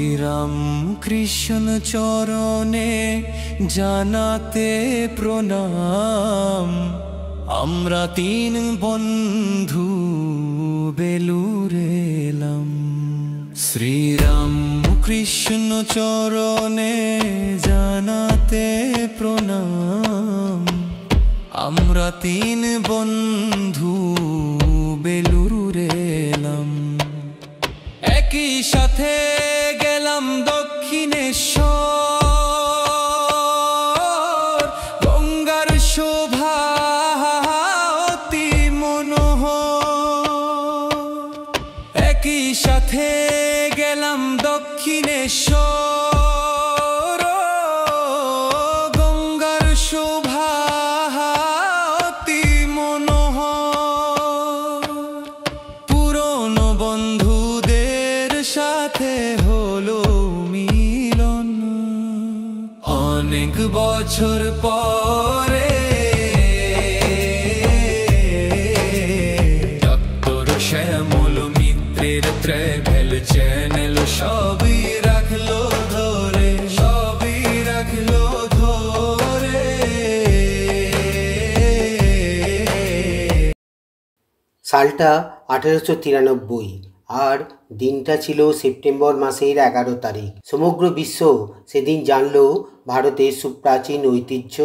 শ্রীরাম কৃষ্ণ চরণে জানাতে প্রণাম। আমরা তিন বন্ধু বেলুড়ে এলাম। শ্রীরাম কৃষ্ণ চরণে জানাতে প্রণাম। আমরা তিন বন্ধু বেলুড়ে এলাম। একই সাথে গেলাম দক্ষিণেশ্বর। গঙ্গার শোভা অতি মনোহর। একই সাথে গেলাম দক্ষিণেশ্বর। গঙ্গার শোভা অতি মনোহর। পুরনো বন্ধুদের সাথে হলো মিলন। অনেক বছর পরে ডক্টর শ্যামল মিত্রের ট্রাভেল চ্যানেল সবই রাখলো ধরে, সবই রাখলো ধরে। সালটা 1893 আর দিনটা ছিল সেপ্টেম্বর মাসের 11 তারিখ। সমগ্র বিশ্ব সেদিন জানল ভারতের সুপ্রাচীন ঐতিহ্য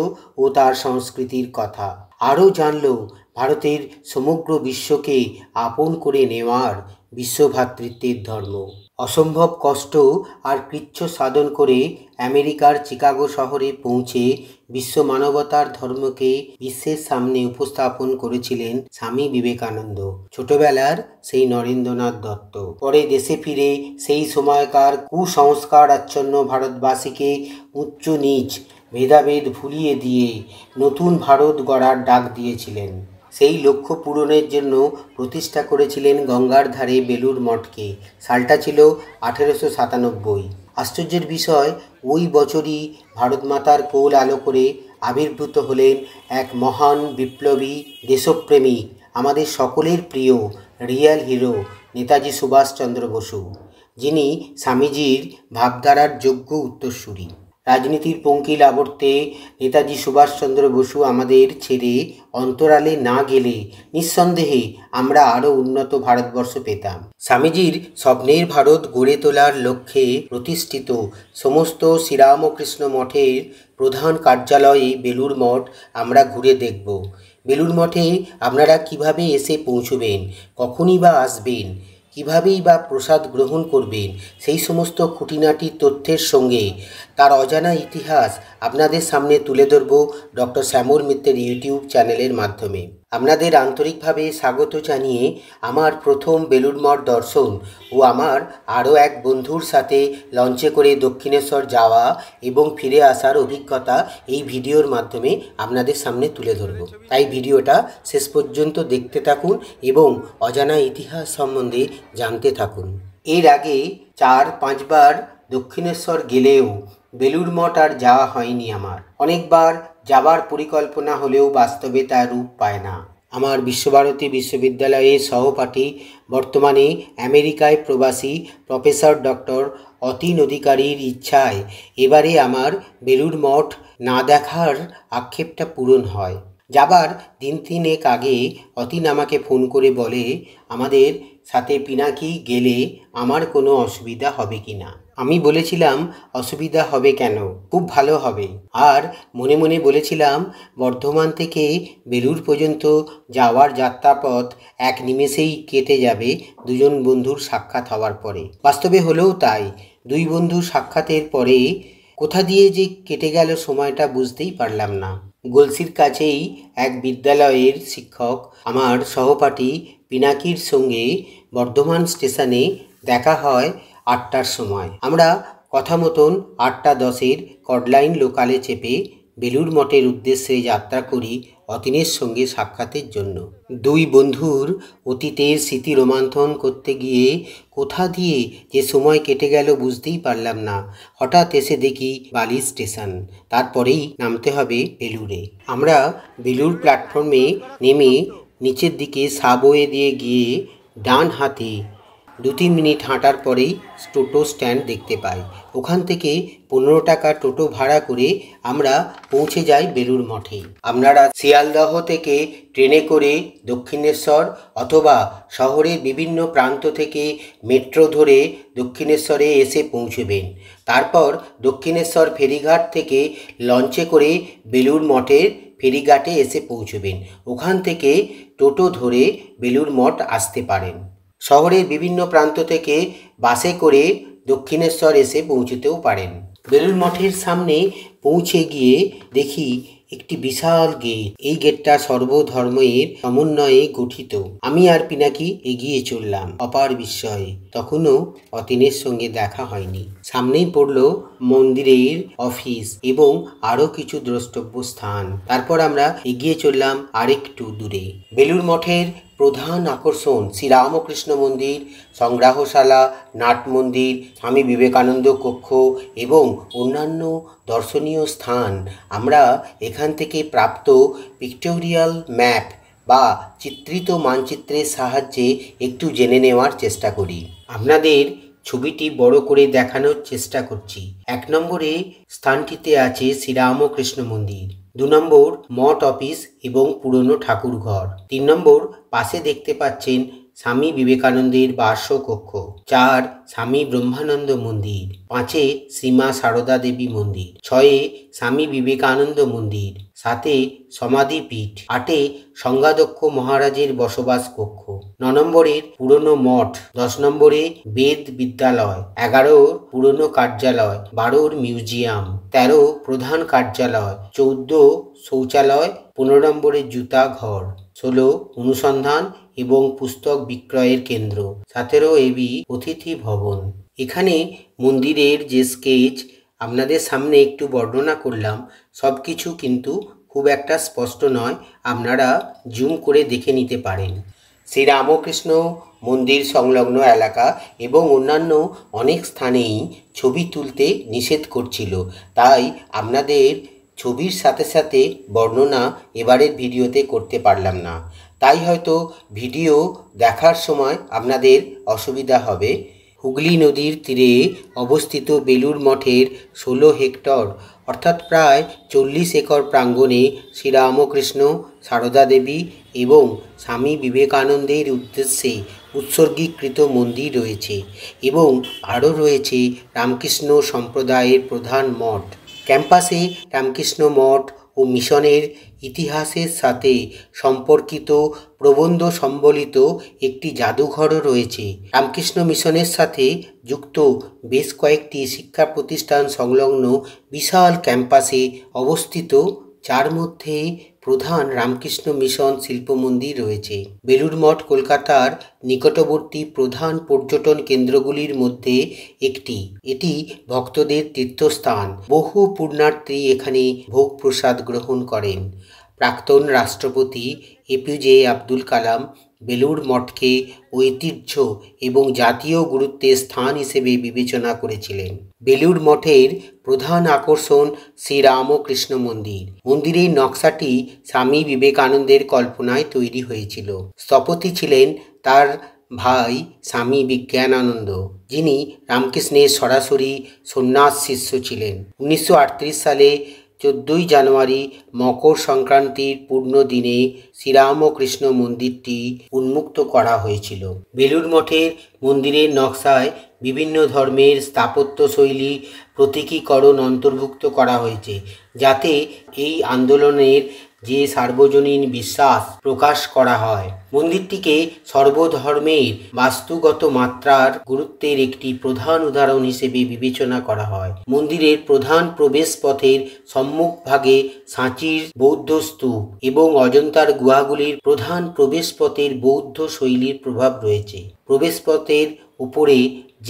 ও তার সংস্কৃতির কথা। আরও জানল ভারতের সমগ্র বিশ্বকে আপন করে নেওয়ার বিশ্বভ্রাতৃত্বের ধর্ম। অসম্ভব কষ্ট আর কৃচ্ছ সাধন করে আমেরিকার চিকাগো শহরে পৌঁছে বিশ্ব মানবতার ধর্মকে বিশ্বের সামনে উপস্থাপন করেছিলেন স্বামী বিবেকানন্দ, ছোটবেলার সেই নরেন্দ্রনাথ দত্ত। পরে দেশে ফিরে সেই সময়কার কুসংস্কার আচ্ছন্ন ভারতবাসীকে উচ্চ নীচ ভেদাভেদ ভুলিয়ে দিয়ে নতুন ভারত গড়ার ডাক দিয়েছিলেন। সেই লক্ষ্য পূরণের জন্য প্রতিষ্ঠা করেছিলেন গঙ্গার ধারে বেলুড় মঠকে। সালটা ছিল 1897। আশ্চর্যের বিষয়, ওই বছরই ভারতমাতার কোল আলো করে আবির্ভূত হলেন এক মহান বিপ্লবী দেশপ্রেমিক, আমাদের সকলের প্রিয় রিয়েল হিরো নেতাজি সুভাষচন্দ্র বসু, যিনি স্বামীজির ভাবধারার যোগ্য উত্তরসূরি। রাজনীতির পঙ্কিল আবর্তে নেতাজি সুভাষচন্দ্র বসু আমাদের ছেড়ে অন্তরালে না গেলে নিঃসন্দেহে আমরা আরও উন্নত ভারতবর্ষ পেতাম। স্বামীজির স্বপ্নের ভারত গড়ে তোলার লক্ষ্যে প্রতিষ্ঠিত সমস্ত শ্রীরামকৃষ্ণ মঠের প্রধান কার্যালয়ে বেলুড় মঠ আমরা ঘুরে দেখব। বেলুড় মঠে আপনারা কিভাবে এসে পৌঁছবেন, কখনই বা আসবেন, কীভাবেই বা প্রসাদ গ্রহণ করবেন, সেই সমস্ত খুঁটিনাটি তথ্যের সঙ্গে তার অজানা ইতিহাস আপনাদের সামনে তুলে ধরব ডক্টর শ্যামল মিত্রের ইউটিউব চ্যানেলের মাধ্যমে। আপনাদের আন্তরিকভাবে স্বাগত জানিয়ে আমার প্রথম বেলুড় মঠ দর্শন ও আমার আরও এক বন্ধুর সাথে লঞ্চে করে দক্ষিণেশ্বর যাওয়া এবং ফিরে আসার অভিজ্ঞতা এই ভিডিওর মাধ্যমে আপনাদের সামনে তুলে ধরব। তাই ভিডিওটা শেষ পর্যন্ত দেখতে থাকুন এবং অজানা ইতিহাস সম্বন্ধে জানতে থাকুন। এর আগে 4-5 বার দক্ষিণেশ্বর গেলেও বেলুড় মঠ আর যাওয়া হয়নি আমার। অনেকবার যাবার পরিকল্পনা হলেও বাস্তবে তা রূপ পায় না। আমার বিশ্বভারতী বিশ্ববিদ্যালয়ের সহপাঠী, বর্তমানে আমেরিকায় প্রবাসী প্রফেসর ডক্টর অতীন অধিকারীর ইচ্ছায় এবারে আমার বেলুড় মঠ না দেখার আক্ষেপটা পূরণ হয়। যাবার দিন 3 আগে অতীন আমাকে ফোন করে বলে, আমাদের সাথে পিনাকি গেলে আমার কোনো অসুবিধা হবে কি না। আমি বলেছিলাম, অসুবিধা হবে কেন, খুব ভালো হবে। আর মনে মনে বলেছিলাম, বর্ধমান থেকে বেলুড় পর্যন্ত যাওয়ার যাত্রাপথ এক নিমেষেই কেটে যাবে দুজন বন্ধুর সাক্ষাৎ হওয়ার পরে। বাস্তবে হলেও তাই। দুই বন্ধুর সাক্ষাতের পরে কোথা দিয়ে যে কেটে গেল সময়টা বুঝতেই পারলাম না। গলসির কাছেই এক বিদ্যালয়ের শিক্ষক আমার সহপাঠী পিনাকির সঙ্গে বর্ধমান স্টেশনে দেখা হয় 8টার সময়। আমরা কথা মতন 8:10 কডলাইন লোকালে চেপে বেলুড় মঠের উদ্দেশ্যে যাত্রা করি অতীনের সঙ্গে সাক্ষাতের জন্য। দুই বন্ধুর অতীতের স্মৃতি রোমন্থন করতে গিয়ে কোথা দিয়ে যে সময় কেটে গেল বুঝতেই পারলাম না। হঠাৎ এসে দেখি বালি স্টেশন, তারপরেই নামতে হবে বেলুড়ে। আমরা বেলুড় প্ল্যাটফর্মে নেমে নিচের দিকে সাবওয়ে দিয়ে গিয়ে ডান হাতে 2-3 মিনিট হাঁটার পরেই টোটো স্ট্যান্ড দেখতে পাই। ওখান থেকে 15 টাকা টোটো ভাড়া করে আমরা পৌঁছে যাই বেলুড় মঠে। আপনারা শিয়ালদহ থেকে ট্রেনে করে দক্ষিণেশ্বর অথবা শহরের বিভিন্ন প্রান্ত থেকে মেট্রো ধরে দক্ষিণেশ্বরে এসে পৌঁছবেন। তারপর দক্ষিণেশ্বর ফেরিঘাট থেকে লঞ্চে করে বেলুড় মঠের ফেরিঘাটে এসে পৌঁছবেন। ওখান থেকে টোটো ধরে বেলুড় মঠ আসতে পারেন। শহরের বিভিন্ন প্রান্ত থেকে বাসে করে দক্ষিণেশ্বর এসে পৌঁছতেও পারেন। বেলুড় মঠের সামনে পৌঁছে গিয়ে দেখি একটি বিশাল গেট। এই গেটটা সর্বধর্মের সমন্বয়ে গঠিত। আমি আর পিনাকি এগিয়ে চললাম অপার বিস্ময়ে। তখনও অতীনের সঙ্গে দেখা হয়নি। সামনেই পড়ল মন্দিরের অফিস এবং আরো কিছু দ্রষ্টব্য স্থান। তারপর আমরা এগিয়ে চললাম আরেকটু দূরে। বেলুড় মঠের প্রধান আকর্ষণ শ্রীরামকৃষ্ণ মন্দির, সংগ্রহশালা, নাট মন্দির, স্বামী বিবেকানন্দ কক্ষ এবং অন্যান্য দর্শনীয় স্থান। আমরা এখান থেকে প্রাপ্ত পিক্টোরিয়াল ম্যাপ বা চিত্রিত মানচিত্রের সাহায্যে একটু জেনে নেওয়ার চেষ্টা করি। আপনাদের ছবিটি বড় করে দেখানোর চেষ্টা করছি। 1 নম্বরে স্থানটিতে আছে শ্রীরামকৃষ্ণ মন্দির, 2 নম্বর মঠ অফিস এবং পুরনো ঠাকুর ঘর, 3 নম্বর পাশে দেখতে পাচ্ছেন স্বামী বিবেকানন্দের বাসকক্ষ, 4 স্বামী ব্রহ্মানন্দ মন্দির, 5 শ্রীমা সারদা দেবী মন্দির, 6 স্বামী বিবেকানন্দ মন্দির, 7 সমাধিপীঠ, 8 সংজ্ঞাদক্ষ মহারাজের বসবাস কক্ষ, 9 নম্বরের পুরনো মঠ, 10 নম্বরে বেদ বিদ্যালয়, 11 পুরনো কার্যালয়, 12 মিউজিয়াম, 13 প্রধান কার্যালয়, 14 শৌচালয়, 15 নম্বরে জুতা ঘর, 16 অনুসন্ধান এবং পুস্তক বিক্রয়ের কেন্দ্র, 17 এবি অতিথি ভবন। এখানে মন্দিরের যে স্কেচ আপনাদের সামনে একটু বর্ণনা করলাম, সব কিছু কিন্তু খুব একটা স্পষ্ট নয়, আপনারা জুম করে দেখে নিতে পারেন। শ্রীরামকৃষ্ণ মন্দির সংলগ্ন এলাকা এবং অন্যান্য অনেক স্থানেই ছবি তুলতে নিষেধ করছিল, তাই আপনাদের ছবির সাথে সাথে বর্ণনা এবারের ভিডিওতে করতে পারলাম না। তাই হয়তো ভিডিও দেখার সময় আপনাদের অসুবিধা হবে। হুগলি নদীর তীরে অবস্থিত বেলুড় মঠের 16 হেক্টর অর্থাৎ প্রায় 40 একর প্রাঙ্গণে শ্রীরামকৃষ্ণ, সারদা দেবী এবং স্বামী বিবেকানন্দের উদ্দেশ্যে উৎসর্গীকৃত মন্দির রয়েছে এবং আরও রয়েছে রামকৃষ্ণ সম্প্রদায়ের প্রধান মঠ। ক্যাম্পাসে রামকৃষ্ণ মঠ ও মিশনের ইতিহাসের সাথে সম্পর্কিত প্রবন্ধ সম্বলিত একটি জাদুঘরও রয়েছে। রামকৃষ্ণ মিশনের সাথে যুক্ত বেশ কয়েকটি শিক্ষা প্রতিষ্ঠান সংলগ্ন বিশাল ক্যাম্পাসে অবস্থিত, যার মধ্যে প্রধান রামকৃষ্ণ মিশন শিল্প মন্দির রয়েছে। বেলুড় মঠ কলকাতার নিকটবর্তী প্রধান পর্যটন কেন্দ্রগুলির মধ্যে একটি। এটি ভক্তদের তীর্থস্থান। বহু পুণ্যার্থী এখানে ভোগ প্রসাদ গ্রহণ করেন। প্রাক্তন রাষ্ট্রপতি এপিজে আব্দুল কালাম বেলুড় মঠকে ঐতিহ্য এবং জাতীয় গুরুত্বের স্থান হিসেবে বিবেচনা করেছিলেন। বেলুড় মঠের প্রধান আকর্ষণ শ্রীরামকৃষ্ণ মন্দির। মন্দিরের নকশাটি স্বামী বিবেকানন্দের কল্পনায় তৈরি হয়েছিল। স্থপতি ছিলেন তার ভাই স্বামী বিজ্ঞানানন্দ, যিনি রামকৃষ্ণের সরাসরি সন্ন্যাস শিষ্য ছিলেন। 1938 সালে 14 জানুয়ারি মকর সংক্রান্তির পূর্ণ দিনে শ্রীরামকৃষ্ণ মন্দিরটি উন্মুক্ত করা হয়েছিল। বেলুড় মঠের মন্দিরের নকশায় বিভিন্ন ধর্মের স্থাপত্যশৈলী প্রতীকীকরণ অন্তর্ভুক্ত করা হয়েছে, যাতে এই আন্দোলনের যে সার্বজনীন বিশ্বাস প্রকাশ করা হয়। মন্দিরটিকে সর্বধর্মের বাস্তুগত মাত্রার গুরুত্বের একটি প্রধান উদাহরণ হিসেবে বিবেচনা করা হয়। মন্দিরের প্রধান প্রবেশ পথের সম্মুখভাগে সাঁচির বৌদ্ধ স্তূপ এবং অজন্তার গুহাগুলির প্রধান প্রবেশ পথের বৌদ্ধ শৈলীর প্রভাব রয়েছে। প্রবেশপথের উপরে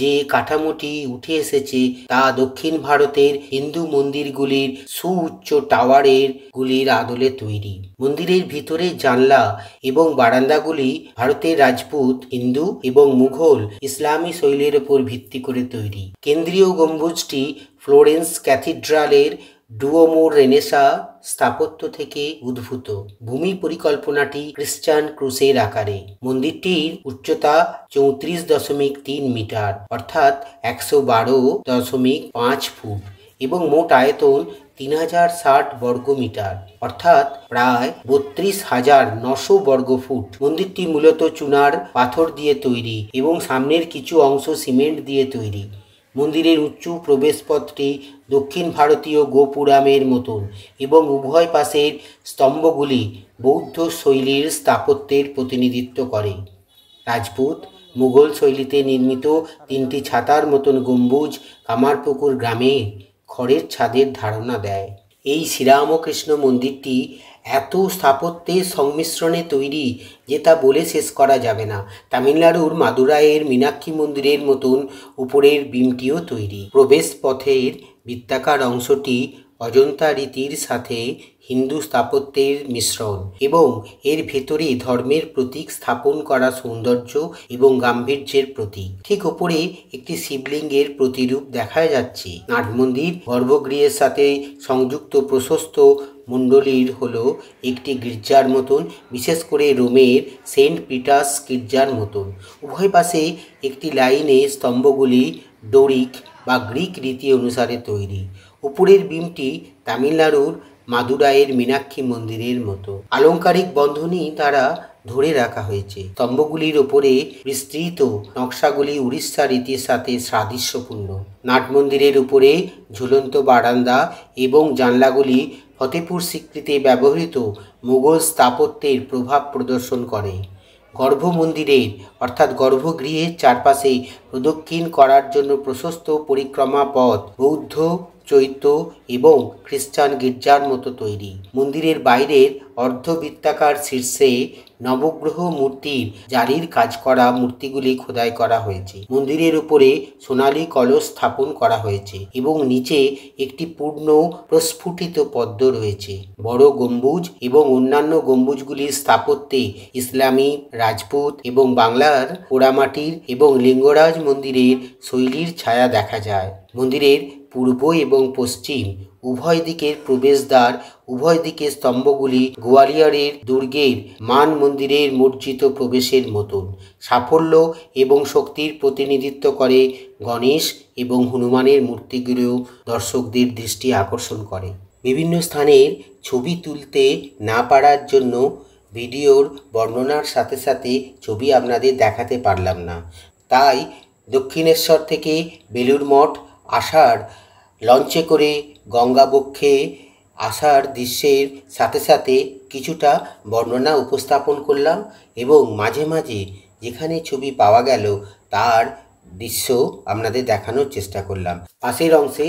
যে কাঠামোটি উঠে এসেছে তা দক্ষিণ ভারতের হিন্দু মন্দিরগুলির সুউচ্চ টাওয়ারের গুলির আদলে তৈরি। মন্দিরের ভিতরে জানলা এবং বারান্দাগুলি ভারতের রাজপুত, হিন্দু এবং মুঘল ইসলামী শৈলীর উপর ভিত্তি করে তৈরি। কেন্দ্রীয় গম্বুজটি ফ্লোরেন্স ক্যাথিড্রালের ডুওমো রেনেসা স্থাপত্য থেকে উদ্ভূত। ভূমি পরিকল্পনাটি খ্রিস্টান ক্রুসের আকারে। মন্দিরটির উচ্চতা 34.3 মিটার অর্থাৎ 112.5 ফুট এবং মোট আয়তন 3060 বর্গ মিটার অর্থাৎ প্রায় 32,900 বর্গ ফুট। মন্দিরটি মূলত চুনার পাথর দিয়ে তৈরি এবং সামনের কিছু অংশ সিমেন্ট দিয়ে তৈরি। মন্দিরের উঁচু প্রবেশপথটি দক্ষিণ ভারতীয় গোপুরামের মতন এবং উভয় পাশের স্তম্ভগুলি বৌদ্ধ শৈলীর স্থাপত্যের প্রতিনিধিত্ব করে। রাজপুত মুঘল শৈলীতে নির্মিত 3টি ছাতার মতন গম্বুজ কামারপুকুর গ্রামে খড়ের ছাদের ধারণা দেয়। এই শ্রীরামকৃষ্ণ মন্দিরটি এত স্থাপত্যের সংমিশ্রণে তৈরি যে তা বলে শেষ করা যাবে না। তামিলনাড়ুর মাদুরাইয়ের মীনাক্ষী মন্দিরের মতন উপরের বিমটিও তৈরি। প্রবেশ পথের বৃত্তাকার অংশটি অজন্তা রীতির সাথে হিন্দু স্থাপত্যের মিশ্রণ এবং এর ভেতরে ধর্মের প্রতীক স্থাপন করা সৌন্দর্য এবং গাম্ভীর্যের প্রতীক। ঠিক ওপরে একটি শিবলিঙ্গের প্রতিরূপ দেখা যাচ্ছে। নাট মন্দির গর্ভগৃহের সাথে সংযুক্ত প্রশস্ত মণ্ডলীর হলো একটি গির্জার মতন, বিশেষ করে রোমের সেন্ট পিটার্স গির্জার মতন। উভয় পাশে একটি লাইনে স্তম্ভগুলি ডোরিক বা গ্রিক রীতি অনুসারে তৈরি। উপরের বিমটি তামিলনাড়ুর মাদুরাইয়ের মীনাক্ষী মন্দিরের মতো আলংকারিক বন্ধনী দ্বারা ধরে রাখা হয়েছে। স্তম্ভগুলির ওপরে বিস্তৃত নকশাগুলি উড়িষ্যা রীতির সাথে সাদৃশ্যপূর্ণ। নাট মন্দিরের উপরে ঝুলন্ত বারান্দা এবং জানলাগুলি ফতেপুর সিক্রিতে ব্যবহৃত মুঘল স্থাপত্যের প্রভাব প্রদর্শন করে। গর্ভ মন্দিরের অর্থাৎ গর্ভগৃহের চারপাশে প্রদক্ষিণ করার জন্য প্রশস্ত পরিক্রমা পথ বৌদ্ধ, চৈত্য এবং খ্রিস্টান গির্জার মতো তৈরি। মন্দিরের বাইরের অর্ধবৃত্তাকার শীর্ষে নবগ্রহ মূর্তির জারির কাজ করা মূর্তিগুলি খোদাই করা হয়েছে। মন্দিরের উপরে সোনালী কলস স্থাপন করা হয়েছে এবং নিচে একটি পূর্ণ প্রস্ফুটিত পদ্ম রয়েছে। বড় গম্বুজ এবং অন্যান্য গম্বুজগুলির স্থাপত্যে ইসলামী, রাজপুত এবং বাংলার পোড়ামাটির এবং লিঙ্গরাজ মন্দিরের শৈলীর ছায়া দেখা যায়। মন্দিরের পূর্ব এবং পশ্চিম উভয় দিকের প্রবেশদ্বার, উভয় দিকের স্তম্ভগুলি গোয়ালিয়রের দুর্গের মান মন্দিরের মর্জিত প্রবেশের মতন। সাফল্য এবং শক্তির প্রতিনিধিত্ব করে গণেশ এবং হনুমানের মূর্তিগুলিও দর্শকদের দৃষ্টি আকর্ষণ করে। বিভিন্ন স্থানের ছবি তুলতে না পারার জন্য ভিডিওর বর্ণনার সাথে সাথে ছবি আপনাদের দেখাতে পারলাম না। তাই দক্ষিণেশ্বর থেকে বেলুড় মঠ আসার লঞ্চে করে গঙ্গাবক্ষে আসার দৃশ্যের সাথে সাথে কিছুটা বর্ণনা উপস্থাপন করলাম এবং মাঝে মাঝে যেখানে ছবি পাওয়া গেল তার দৃশ্য আপনাদের দেখানোর চেষ্টা করলাম। পাশের অংশে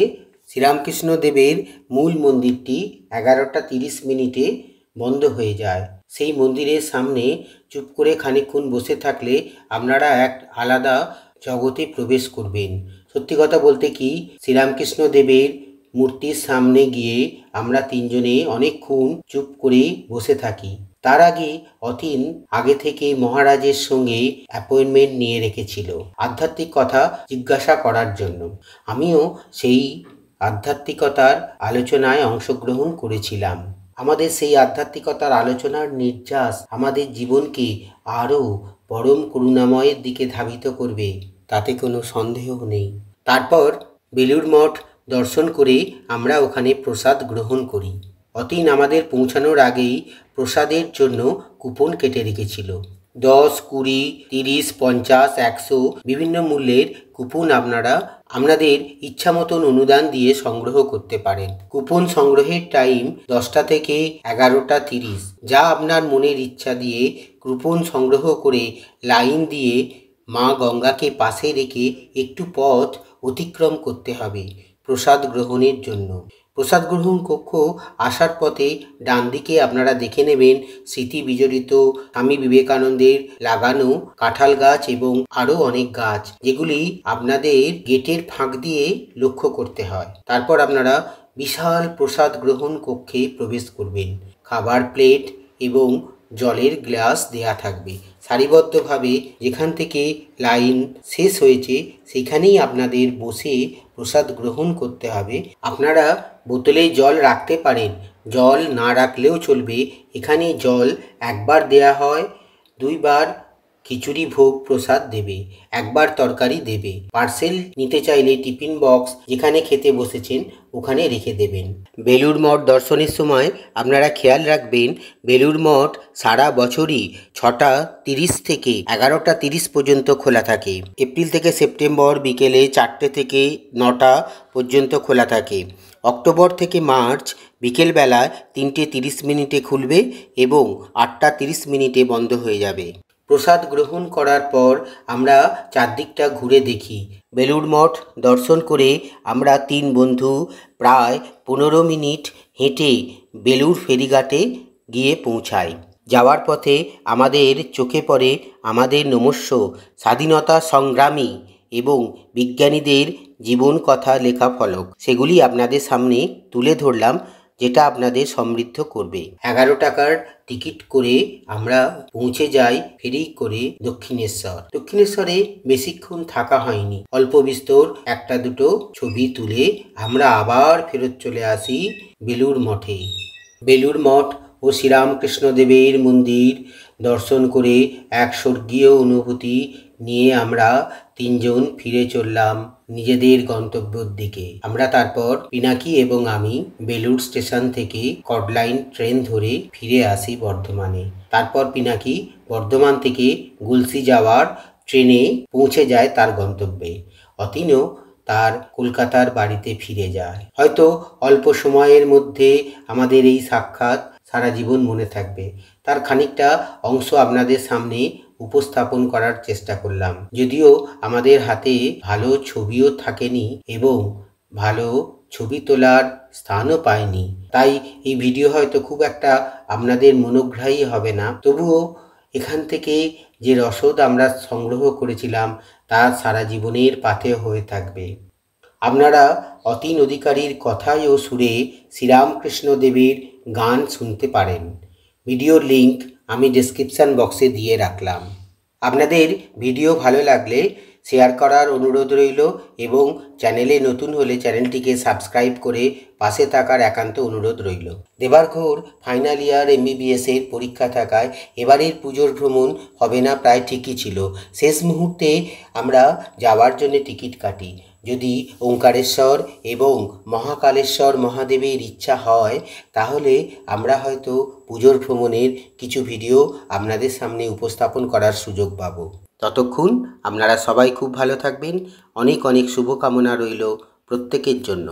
শ্রীরামকৃষ্ণ দেবের মূল মন্দিরটি 11:30 বন্ধ হয়ে যায়। সেই মন্দিরের সামনে চুপ করে খানিকক্ষণ বসে থাকলে আপনারা এক আলাদা জগতে প্রবেশ করবেন। সত্যি কথা বলতে কি, শ্রীরামকৃষ্ণ দেবের মূর্তির সামনে গিয়ে আমরা তিনজনে অনেকক্ষণ চুপ করে বসে থাকি। তার অতীন আগে থেকে মহারাজের সঙ্গে অ্যাপয়েন্টমেন্ট নিয়ে রেখেছিল আধ্যাত্মিক কথা জিজ্ঞাসা করার জন্য। আমিও সেই আধ্যাত্মিকতার আলোচনায় অংশগ্রহণ করেছিলাম। আমাদের সেই আধ্যাত্মিকতার আলোচনার নির্যাস আমাদের জীবনকে আরও পরম করুণাময়ের দিকে ধাবিত করবে, তাতে কোনো সন্দেহ নেই। তারপর বেলুড় মঠ দর্শন করে আমরা ওখানে প্রসাদ গ্রহণ করি। অতীন আমাদের পৌঁছানোর আগেই প্রসাদের জন্য কুপন কেটে রেখেছিল। 10, 20, 30, 50, 100 বিভিন্ন মূল্যের কুপন আপনারা আপনাদের ইচ্ছা মতন অনুদান দিয়ে সংগ্রহ করতে পারেন। কুপন সংগ্রহের টাইম 10টা থেকে 11:30। যা আপনার মনের ইচ্ছা দিয়ে কুপন সংগ্রহ করে লাইন দিয়ে মা গঙ্গাকে পাশে রেখে একটু পথ অতিক্রম করতে হবে প্রসাদ গ্রহণের জন্য। প্রসাদ গ্রহণ কক্ষ আসার পথে ডান দিকে আপনারা দেখে নেবেন স্মৃতি বিজড়িত স্বামী বিবেকানন্দের লাগানো কাঁঠাল গাছ এবং আরও অনেক গাছ, যেগুলি আপনাদের গেটের ফাঁক দিয়ে লক্ষ্য করতে হয়। তারপর আপনারা বিশাল প্রসাদ গ্রহণ কক্ষে প্রবেশ করবেন। খাবার প্লেট এবং জলের গ্লাস দেয়া থাকবে। সারিবদ্ধভাবে যেখান থেকে লাইন শেষ হয়েছে সেখানেই আপনাদের বসে প্রসাদ গ্রহণ করতে হবে। আপনারা বোতলে জল রাখতে পারেন, জল না রাখলেও চলবে। এখানে জল একবার দেয়া হয়, 2 বার খিচুড়ি ভোগ প্রসাদ দেবে, 1 বার তরকারি দেবে। পার্সেল নিতে চাইলে টিফিন বক্স যেখানে খেতে বসেছেন ওখানে রেখে দেবেন। বেলুড় মঠ দর্শনের সময় আপনারা খেয়াল রাখবেন, বেলুড় মঠ সারা বছরই 6:30 থেকে 11:30 পর্যন্ত খোলা থাকে। এপ্রিল থেকে সেপ্টেম্বর বিকেলে 4টে থেকে 9টা পর্যন্ত খোলা থাকে। অক্টোবর থেকে মার্চ বিকেলবেলা 3:30 খুলবে এবং 8:30 বন্ধ হয়ে যাবে। প্রসাদ গ্রহণ করার পর আমরা চারদিকটা ঘুরে দেখি। বেলুড় মঠ দর্শন করে আমরা 3 বন্ধু প্রায় 15 মিনিট হেঁটে বেলুড় ফেরিঘাটে গিয়ে পৌঁছাই। যাওয়ার পথে আমাদের চোখে পড়ে আমাদের নমস্য স্বাধীনতা সংগ্রামী এবং বিজ্ঞানীদের জীবন কথা লেখা ফলক। সেগুলি আপনাদের সামনে তুলে ধরলাম, যেটা আপনাদের সমৃদ্ধ করবে। 11 টাকার টিকিট করে আমরা পৌঁছে যাই ফেরি করে দক্ষিণেশ্বর। দক্ষিণেশ্বরে বেশিক্ষণ থাকা হয়নি, অল্প বিস্তর 1-2 ছবি তুলে আমরা আবার ফেরত চলে আসি বেলুড় মঠে। বেলুড় মঠ ও শ্রীরামকৃষ্ণদেবের মন্দির দর্শন করে এক স্বর্গীয় অনুভূতি নিয়ে আমরা 3 জন ফিরে চললাম নিজেদের গন্তব্যের দিকে। আমরা তারপর পিনাকি এবং আমি বেলুড় স্টেশন থেকে কডলাইন ট্রেন ধরে ফিরে আসি বর্ধমানে। তারপর পিনাকি বর্ধমান থেকে গুলশি যাওয়ার ট্রেনে পৌঁছে যায় তার গন্তব্যে। অতীনও তার কলকাতার বাড়িতে ফিরে যায়। হয়তো অল্প সময়ের মধ্যে আমাদের এই সাক্ষাৎ সারা জীবন মনে থাকবে। তার খানিকটা অংশ আপনাদের সামনে উপস্থাপন করার চেষ্টা করলাম। যদিও আমাদের হাতে ভালো ছবিও থাকেনি এবং ভালো ছবি তোলার স্থানও পাইনি, তাই এই ভিডিও হয়তো খুব একটা আপনাদের মনোগ্রাহী হবে না। তবুও এখান থেকে যে রসদ আমরা সংগ্রহ করেছিলাম তা সারা জীবনের পাথেয় হয়ে থাকবে। আপনারা অতীন অধিকারীর কথায় ও সুরে শ্রীরামকৃষ্ণদেবের গান শুনতে পারেন। ভিডিওর লিংক আমি ডেসক্রিপশান বক্সে দিয়ে রাখলাম। আপনাদের ভিডিও ভালো লাগলে শেয়ার করার অনুরোধ রইল এবং চ্যানেলে নতুন হলে চ্যানেলটিকে সাবস্ক্রাইব করে পাশে থাকার একান্ত অনুরোধ রইল। দেবারঘোর ফাইনাল ইয়ার MBBS এর পরীক্ষা থাকায় এবারের পুজোর ভ্রমণ হবে না প্রায় ঠিকই ছিল। শেষ মুহূর্তে আমরা যাওয়ার জন্য টিকিট কাটি। যদি ওঙ্কারেশ্বর এবং মহাকালেশ্বর মহাদেবের ইচ্ছা হয় তাহলে আমরা হয়তো পুজোর ভ্রমণের কিছু ভিডিও আপনাদের সামনে উপস্থাপন করার সুযোগ পাব। ততক্ষণ আপনারা সবাই খুব ভালো থাকবেন। অনেক অনেক শুভকামনা রইল প্রত্যেকের জন্য।